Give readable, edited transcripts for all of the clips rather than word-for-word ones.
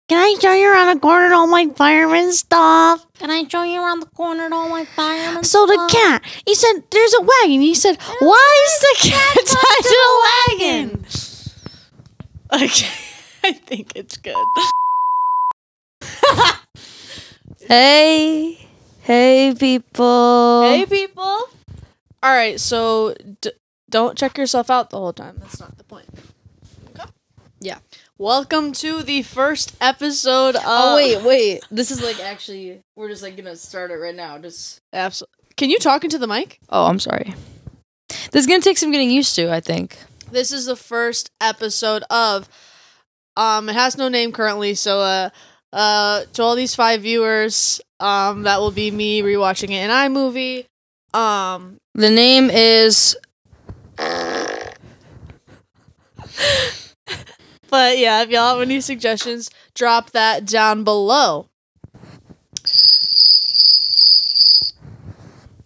Can I show you around the corner to all my fireman stuff? Can I show you around the corner to all my fireman stuff? So the cat, he said, there's a wagon. He said, why is the cat tied to the wagon? Okay, I think it's good. Hey people. Hey people. All right, so don't check yourself out the whole time. That's not the point. Okay. Yeah. Welcome to the first episode of... Oh, wait. This is like actually... We're just like going to start it right now. Just Absolutely. Can you talk into the mic? Oh, I'm sorry. This is going to take some getting used to, I think. This is the first episode of... It has no name currently, so to all these 5 viewers, that will be me rewatching it in iMovie. The name is... But yeah, if y'all have any suggestions, drop that down below.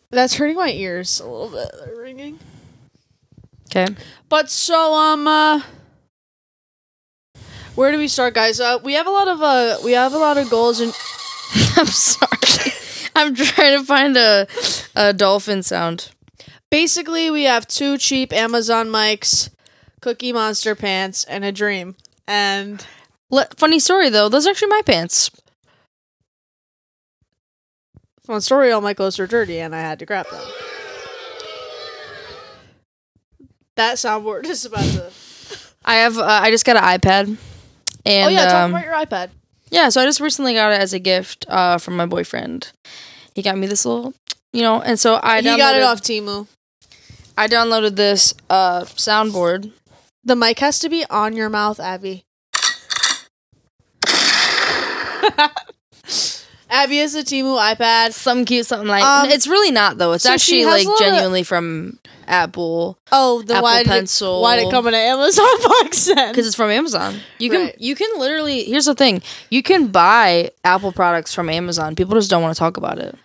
That's hurting my ears a little bit. They're ringing. Okay. But so where do we start, guys? We have a lot of goals and I'm sorry. I'm trying to find a dolphin sound. Basically, we have 2 cheap Amazon mics, Cookie Monster pants, and a dream. And funny story though, those are actually my pants. fun story, all my clothes were dirty and I had to grab them. That soundboard is about to... I just got an iPad. And, talk about your iPad. Yeah, so I just recently got it as a gift from my boyfriend. He got me this little, and so he got it off Temu. I downloaded this soundboard. The mic has to be on your mouth, Abby. Abby has a Temu iPad. Something cute, something like... it's really not, though. It's actually, like, genuinely from Apple. Oh, the Apple Pencil. Why'd it come in an Amazon box then? Because it's from Amazon. You can literally... Here's the thing. You can buy Apple products from Amazon. People just don't want to talk about it.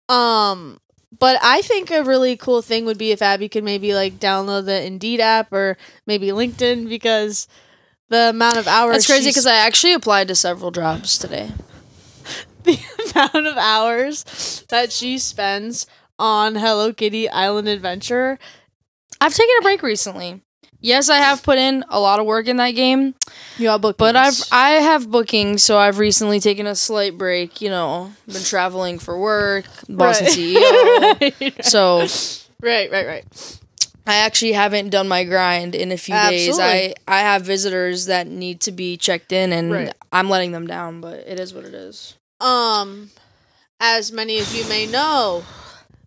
But I think a really cool thing would be if Abby could maybe, like, download the Indeed app or maybe LinkedIn, because the amount of hours... That's crazy, because I actually applied to several jobs today. The amount of hours that she spends on Hello Kitty Island Adventure. I've taken a break recently. Yes, I have put in a lot of work in that game. You have bookings. But I have bookings, so I've recently taken a slight break, been traveling for work, boss and CEO. So Right. I actually haven't done my grind in a few days. I have visitors that need to be checked in, and I'm letting them down, but it is what it is. As many of you may know,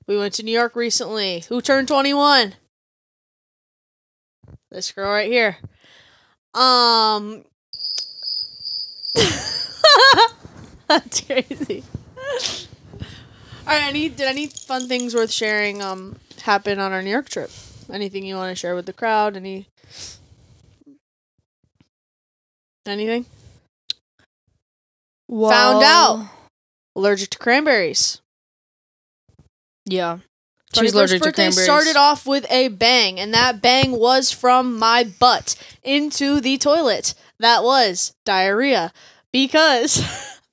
we went to New York recently. Who turned 21? This girl right here. That's crazy. Alright, did any fun things worth sharing happen on our New York trip? Anything you want to share with the crowd? Anything? Well, found out allergic to cranberries. Yeah. She's allergic to cranberries. Started off with a bang, and that bang was from my butt into the toilet. That was diarrhea, because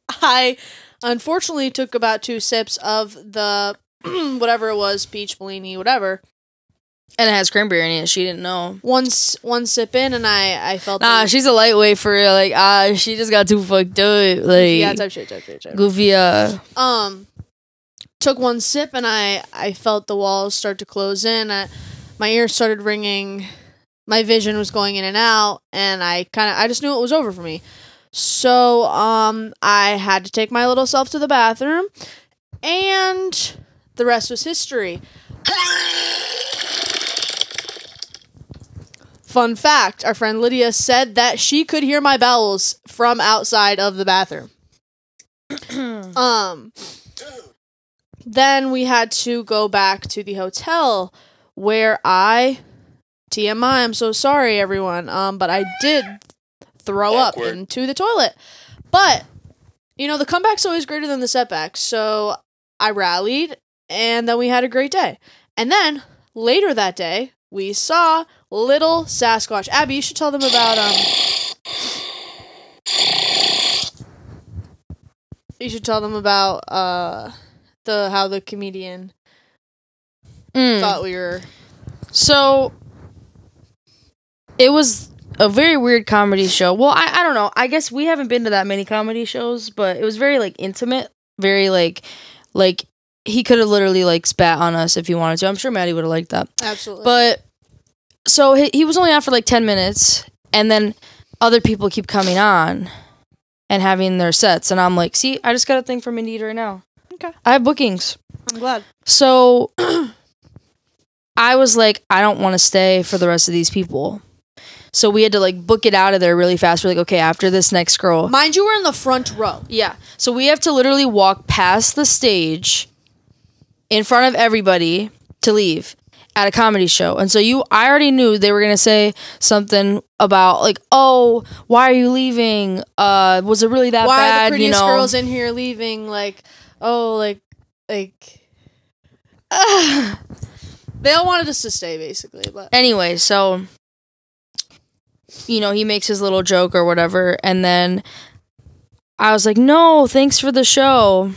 I unfortunately took about 2 sips of the whatever it was, peach Bellini, whatever. And it has cranberry in it. She didn't know. One sip in, and I felt... she's a lightweight for real. Like, she just got too fucked up. Like, yeah, type shit. Goofy, Took 1 sip, and I felt the walls start to close in. My ears started ringing. My vision was going in and out, and I just knew it was over for me. So, I had to take my little self to the bathroom, and the rest was history. Fun fact, our friend Lydia said that she could hear my bowels from outside of the bathroom. Then we had to go back to the hotel where TMI, I'm so sorry everyone, but I did throw up into the toilet. But, the comeback's always greater than the setback, so I rallied, and then we had a great day. And then, later that day, we saw little Sasquatch. Abby, you should tell them about, You should tell them about how the comedian thought we were. So it was a very weird comedy show. Well, I don't know. I guess we haven't been to that many comedy shows, but it was very like intimate, very like he could have literally like spat on us if he wanted to. I'm sure Maddie would have liked that. Absolutely. But so he was only on for like 10 minutes, and then other people keep coming on and having their sets, and I'm like, see, I just got a thing from Indeed right now. Okay. I have bookings. I'm glad. So I was like, I don't want to stay for the rest of these people. So we had to like book it out of there really fast. We're like, okay, after this next girl. Mind you, we're in the front row. Yeah. So we have to literally walk past the stage in front of everybody to leave at a comedy show. And so I already knew they were going to say something about like, oh, why are you leaving? Was it really that bad? Why are the prettiest girls in here leaving? Like, oh, like. They all wanted us to stay, basically. But anyway, so, he makes his little joke or whatever. And then I was like, no, thanks for the show.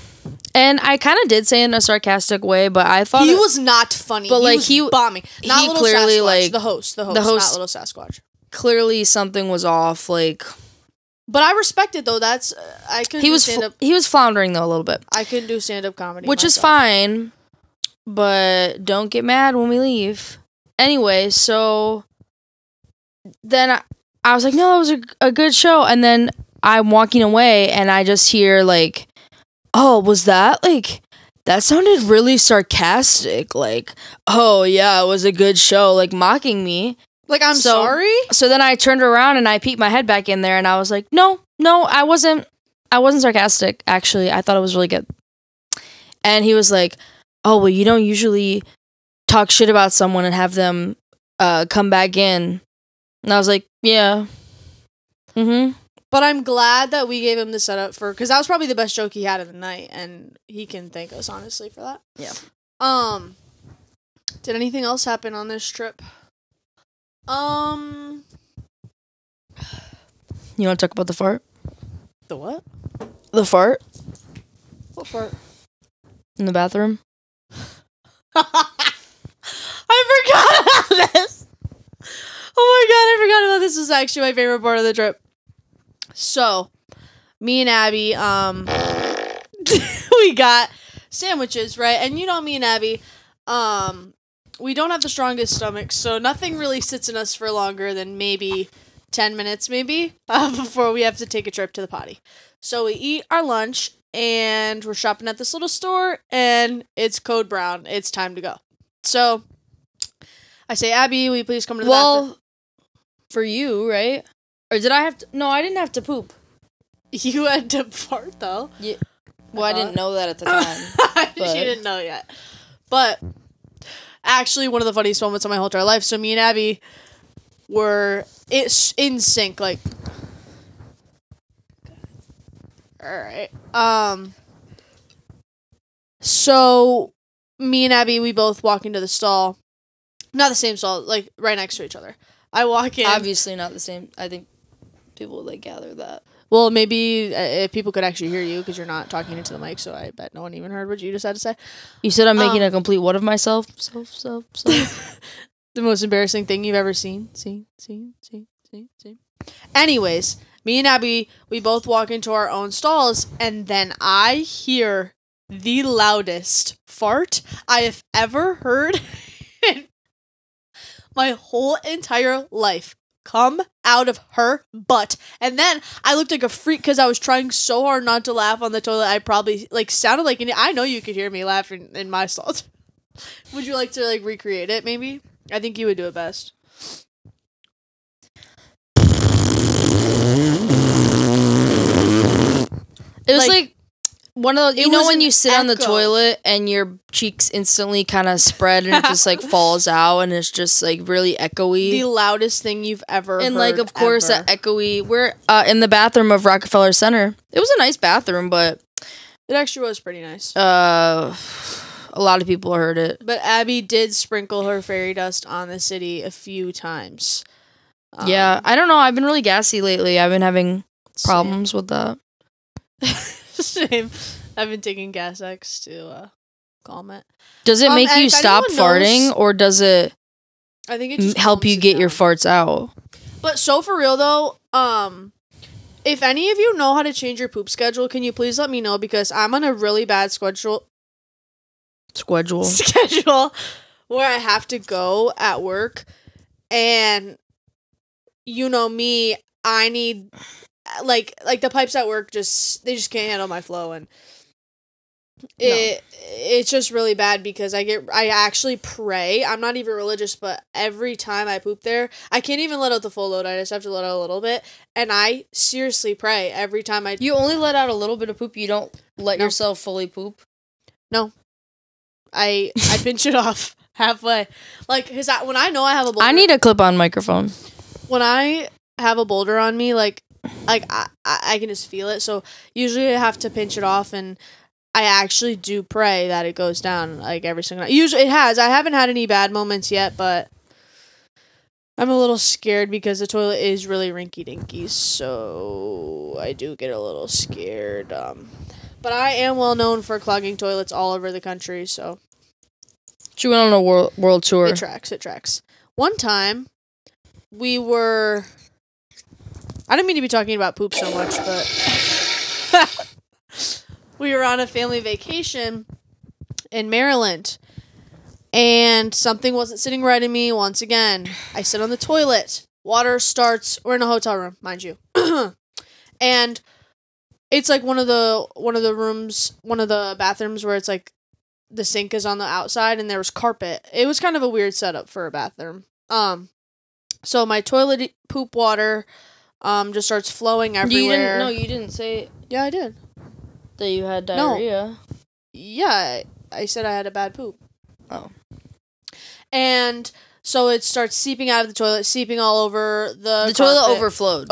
And I kind of did say it in a sarcastic way, but I thought he was not funny. But he was bombing. Not Little clearly, Sasquatch. Like, the host, not Little Sasquatch. Clearly, something was off. Like, but I respect it though. That's I couldn't. He was floundering though a little bit. I couldn't do stand up comedy, which is fine. But don't get mad when we leave. Anyway, so then I was like, no, it was a good show. And then I'm walking away and I just hear like, oh, was that like, that sounded really sarcastic. Like, oh yeah, it was a good show. Like mocking me. Like, I'm sorry? So then I turned around and I peeked my head back in there and I was like, no, I wasn't sarcastic. Actually, I thought it was really good. And he was like, oh, well, you don't usually talk shit about someone and have them come back in. And I was like, yeah. Mm-hmm. But I'm glad that we gave him the setup because that was probably the best joke he had of the night, and he can thank us, honestly, for that. Yeah. Did anything else happen on this trip? You want to talk about the fart? The what? The fart. What fart? In the bathroom. I forgot about this. Oh my god, I forgot about this. This was actually my favorite part of the trip. So, me and Abby, we got sandwiches, right? And me and Abby, we don't have the strongest stomachs, so nothing really sits in us for longer than maybe 10 minutes, before we have to take a trip to the potty. So we eat our lunch, and we're shopping at this little store, and it's code brown. It's time to go. So I say, Abby, will you please come to the bathroom? For you, right? Or did I have to? No, I didn't have to poop. You had to fart, though. Yeah. Well, I didn't know that at the time. She didn't know yet. But actually, one of the funniest moments of my whole entire life. So me and Abby were in sync, like. Alright. So me and Abby, we both walk into the stall. Not the same stall, like right next to each other. I walk in. Obviously not the same. I think people would like gather that. Well, maybe if people could actually hear you because you're not talking into the mic, so I bet no one even heard what you just had to say. You said I'm making a complete what of myself? Self. The most embarrassing thing you've ever seen. See. Anyways, me and Abby, we both walk into our own stalls, and then I hear the loudest fart I have ever heard in my whole entire life come out of her butt. And then I looked like a freak because I was trying so hard not to laugh on the toilet. I probably sounded like I know you could hear me laughing in my stall. Would you like to recreate it maybe? I think you would do it best. It was like one of those, when you sit on the toilet and your cheeks instantly kind of spread and it just falls out and it's just really echoey. The loudest thing you've ever and heard. Of course that echoey. We're in the bathroom of Rockefeller Center. It was a nice bathroom, but it actually was pretty nice. A lot of people heard it. But Abby did sprinkle her fairy dust on the city a few times. Yeah, I don't know. I've been really gassy lately. I've been having problems with that. Same. I've been taking Gas X to calm it. Does it make you stop farting, or does it I think it just help you get your farts out? But so for real though, if any of you know how to change your poop schedule, can you please let me know, because I'm on a really bad schedule where I have to go at work, and you know me, I need like the pipes at work they just can't handle my flow, and it's just really bad because I actually pray. I'm not even religious, but every time I poop there, I can't even let out the full load. I just have to let out a little bit, and I seriously pray every time I. You only let out a little bit of poop. You don't let yourself fully poop. No, I pinch it off halfway, like because when I know I have a boulder, I need a clip-on microphone. When I have a boulder on me, like I can just feel it. So usually I have to pinch it off, and I actually do pray that it goes down like every single night. Usually it has. I haven't had any bad moments yet, but I'm a little scared because the toilet is really rinky-dinky, so I do get a little scared. But I am well known for clogging toilets all over the country, so. She went on a world tour. It tracks. One time, we were. I didn't mean to be talking about poop so much, but. We were on a family vacation in Maryland, and something wasn't sitting right in me once again. I sit on the toilet. Water starts. We're in a hotel room, mind you. And it's like one of the bathrooms where it's like the sink is on the outside and there was carpet. It was kind of a weird setup for a bathroom. So my toilet poop water just starts flowing everywhere. You didn't say. Yeah, I did. That you had diarrhea. No. Yeah, I said I had a bad poop. Oh. And so it starts seeping out of the toilet, seeping all over the toilet overflowed.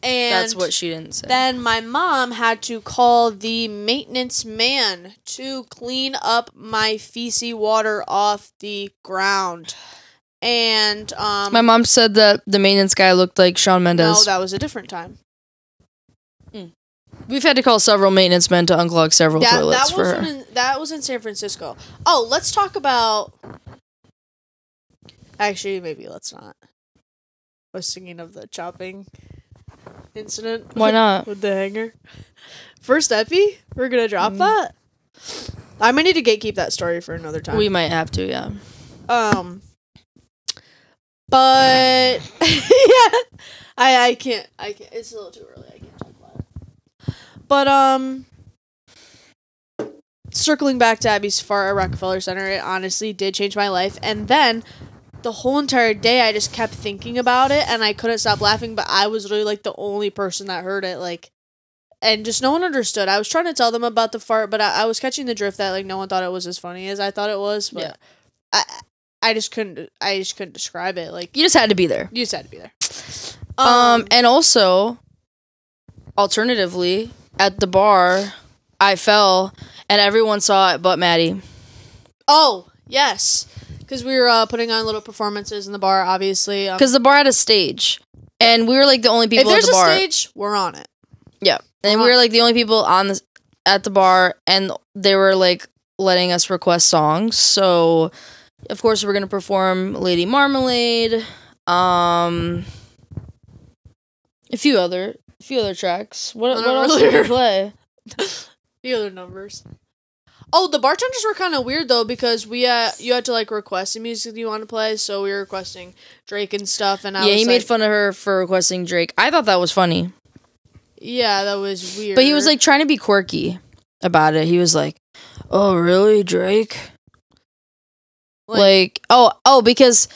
And that's what she didn't say. Then my mom had to call the maintenance man to clean up my feces water off the ground. And my mom said that the maintenance guy looked like Shawn Mendes. No, that was a different time. We've had to call several maintenance men to unclog several toilets for her. That was in San Francisco. Oh, let's talk about. Actually, maybe let's not. I was thinking of the chopping incident. Why not? With the hanger. First epi? We're gonna drop that? I might need to gatekeep that story for another time. We might have to, yeah. But yeah, I can't. It's a little too early. I can't talk about it. But circling back to Abby's fart at Rockefeller Center, it honestly did change my life. And then the whole entire day, I just kept thinking about it, and I couldn't stop laughing. But I was really like the only person that heard it, like, and just no one understood. I was trying to tell them about the fart, but I was catching the drift that like no one thought it was as funny as I thought it was. But yeah. I just couldn't describe it. Like, you just had to be there. You just had to be there. And also, alternatively, at the bar, I fell, and everyone saw it but Maddie. Oh, yes. Because we were putting on little performances in the bar, obviously. Because the bar had a stage, and we were like the only people at the bar. If there's a stage, we're on it. Yeah, and we were like the only people at the bar, and they were like letting us request songs. So, of course, we're gonna perform Lady Marmalade, a few other tracks. What else did we play? The other numbers. Oh, the bartenders were kind of weird though, because you had to like request the music you want to play, so we were requesting Drake and stuff, and he made fun of her for requesting Drake. I thought that was funny. Yeah, that was weird. But he was like trying to be quirky about it. He was like, "Oh, really, Drake?" Like because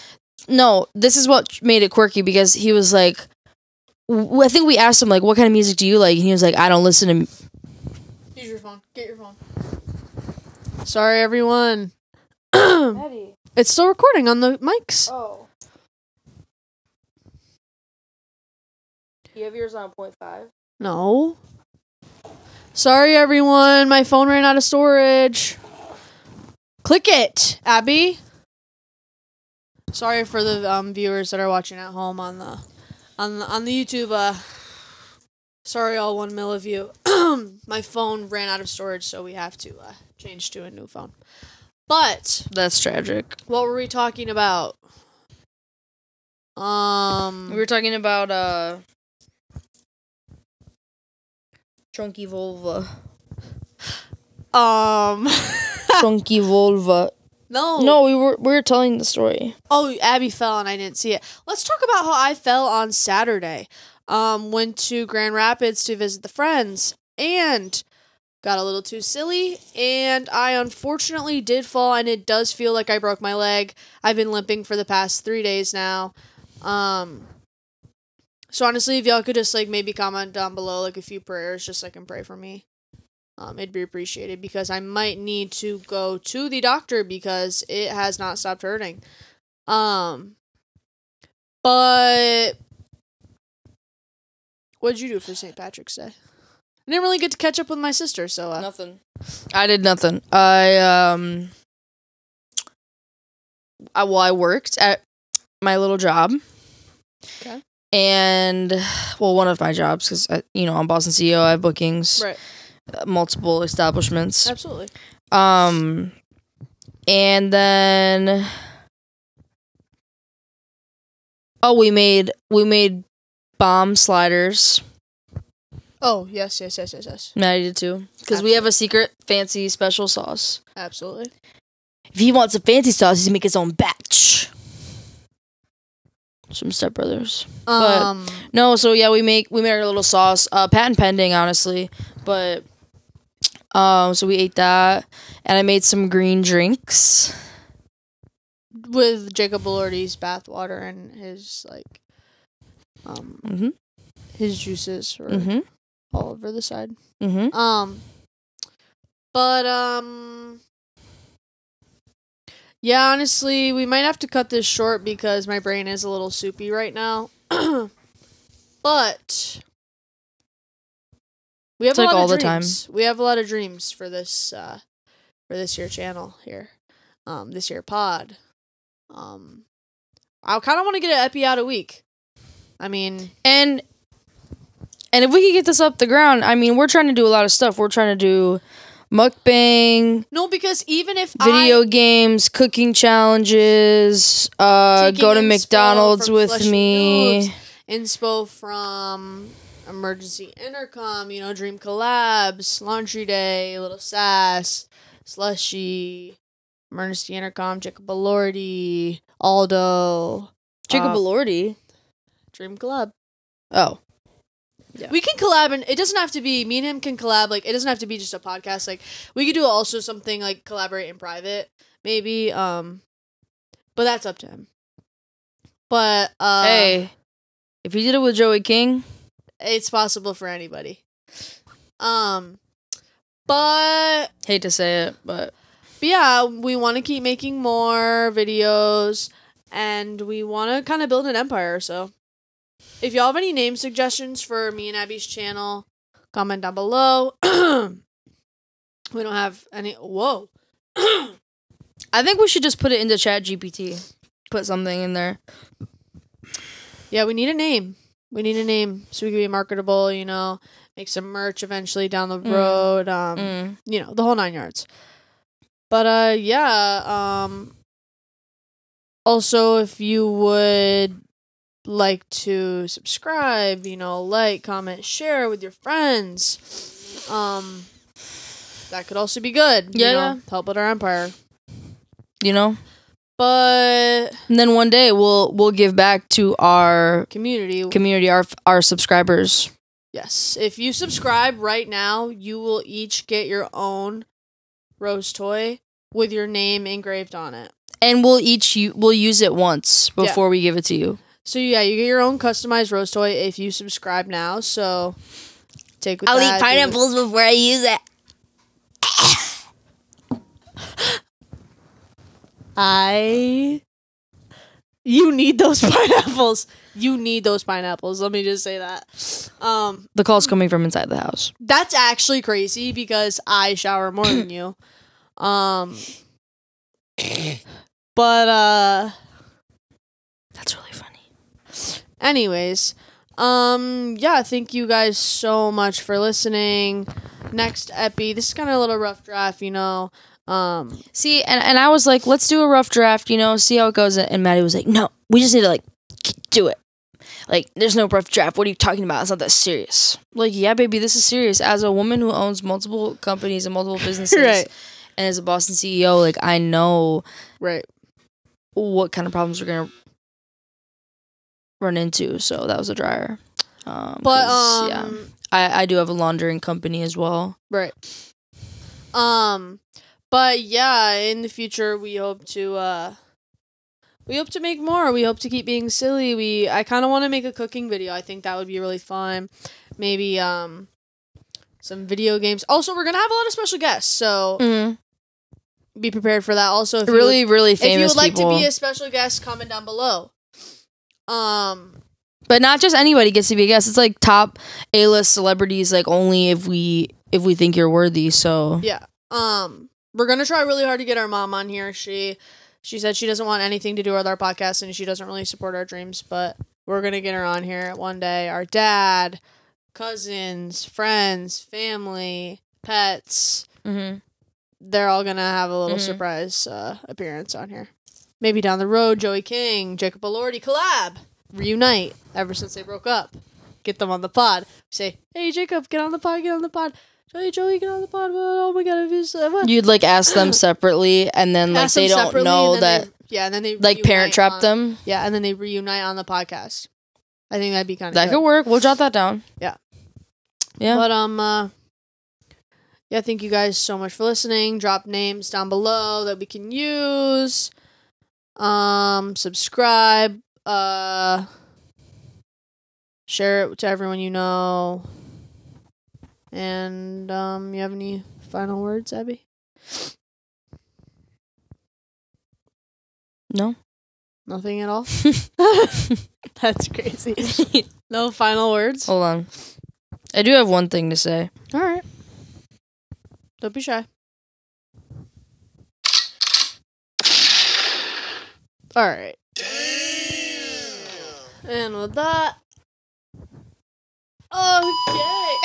no, this is what made it quirky, because he was like, I think we asked him like, "What kind of music do you like?" And he was like, "I don't listen to." Use your phone. Get your phone. Sorry, everyone. Maddie. It's still recording on the mics. Oh. You have yours on 0.5? No. Sorry, everyone. My phone ran out of storage. Click it, Abby. Sorry for the viewers that are watching at home on the YouTube. Sorry, all 1 mil of you. my phone ran out of storage, so we have to change to a new phone. But that's tragic. What were we talking about? We were talking about chunky vulva. Chunky vulva. No, we were telling the story. Oh, Abby fell and I didn't see it. Let's talk about how I fell on Saturday. Went to Grand Rapids to visit the friends and got a little too silly, and I unfortunately did fall, and it does feel like I broke my leg. I've been limping for the past 3 days now. So honestly, if y'all could just like maybe comment down below like a few prayers just so I can pray for me. It'd be appreciated because I might need to go to the doctor because it has not stopped hurting. But what'd you do for St. Patrick's Day? I didn't really get to catch up with my sister, so nothing. I did nothing. I worked at my little job. Okay. And one of my jobs because I'm Boston CEO. I have bookings. Right. Multiple establishments. Absolutely. And then we made bomb sliders. Oh, yes. Maddie did too. Because we have a secret fancy special sauce. Absolutely. If he wants a fancy sauce, he's make his own batch. Some Step Brothers. But no, so yeah, we made our little sauce. Patent pending, honestly. But so we ate that, and I made some green drinks with Jacob Elordi's bathwater and his his juices were all over the side. Yeah, honestly, we might have to cut this short because my brain is a little soupy right now. But we have a lot of dreams. We have a lot of dreams for this year channel here. This year pod. I kind of want to get an epi out a week. I mean, and if we could get this up the ground, I mean, we're trying to do a lot of stuff. We're trying to do mukbang. No, because even if video games, cooking challenges, go to McDonald's with me. Inspo from Emergency Intercom, Dream Collabs, Laundry Day, Little Sass, Slushy, Emergency Intercom, Jacob Elordi, Aldo. Jacob Elordi? Dream Collab. Oh. Yeah. We can collab, and it doesn't have to be, me and him can collab, like, it doesn't have to be just a podcast, like, we could do also something, like, collaborate in private, maybe, but that's up to him. But, hey, if you did it with Joey King, it's possible for anybody. But hate to say it, but yeah, we want to keep making more videos, and we want to kind of build an empire, so if y'all have any name suggestions for me and Abby's channel, comment down below. We don't have any. Whoa. I think we should just put it into ChatGPT. Put something in there. Yeah, we need a name. We need a name so we can be marketable, make some merch eventually down the road. The whole 9 yards. But, yeah. Also, if you would like to subscribe, like, comment, share with your friends. That could also be good. Yeah. Help with our empire. But and then one day we'll give back to our community, our subscribers. Yes. If you subscribe right now, you will each get your own rose toy with your name engraved on it. And we'll use it once before we give it to you. So yeah, you get your own customized rose toy if you subscribe now. So take with I'll eat pineapples before I use it. You need those pineapples. Let me just say that. The call's coming from inside the house. That's actually crazy because I shower more than you. But that's really funny. Anyways, yeah, thank you guys so much for listening. next epi. This is kind of a little rough draft, you know. See, and I was like, let's do a rough draft, you know, see how it goes. And Maddie was like, no, we just need to like do it. Like, there's no rough draft. What are you talking about? It's not that serious. Like, yeah, baby, this is serious. As a woman who owns multiple companies and multiple businesses, right. and as a Boston CEO, like, I know right what kind of problems we're gonna run into. So that was a dryer. But yeah, I do have a laundering company as well. Right. But yeah, in the future we hope to make more. We hope to keep being silly. I kind of want to make a cooking video. I think that would be really fun. Maybe some video games. Also, we're gonna have a lot of special guests, so be prepared for that. Also, if really famous if you would like people. to be a special guest, comment down below. But not just anybody gets to be a guest. It's like top A-list celebrities, like only if we think you're worthy. So yeah. We're gonna try really hard to get our mom on here. She said she doesn't want anything to do with our podcast and she doesn't really support our dreams, but we're gonna get her on here one day. Our dad, cousins, friends, family, pets. They're all gonna have a little surprise appearance on here. Maybe down the road, Joey King, Jacob Elordi collab, reunite ever since they broke up. Get them on the pod. Say, hey Jacob, get on the pod, get on the pod. Joey, get on the pod. Oh my god, what? You'd like ask them separately, and then like they don't know that. And then they like Parent Trap them. Yeah, and then they reunite on the podcast. I think that'd be kind of that could work. We'll jot that down. Yeah. But yeah. Thank you guys so much for listening. Drop names down below that we can use. Subscribe. Share it to everyone you know. And you have any final words, Abby? No. Nothing at all? That's crazy. No final words? Hold on. I do have one thing to say. All right. Don't be shy. All right. And with that... Okay.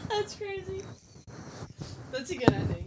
That's crazy. That's a good ending.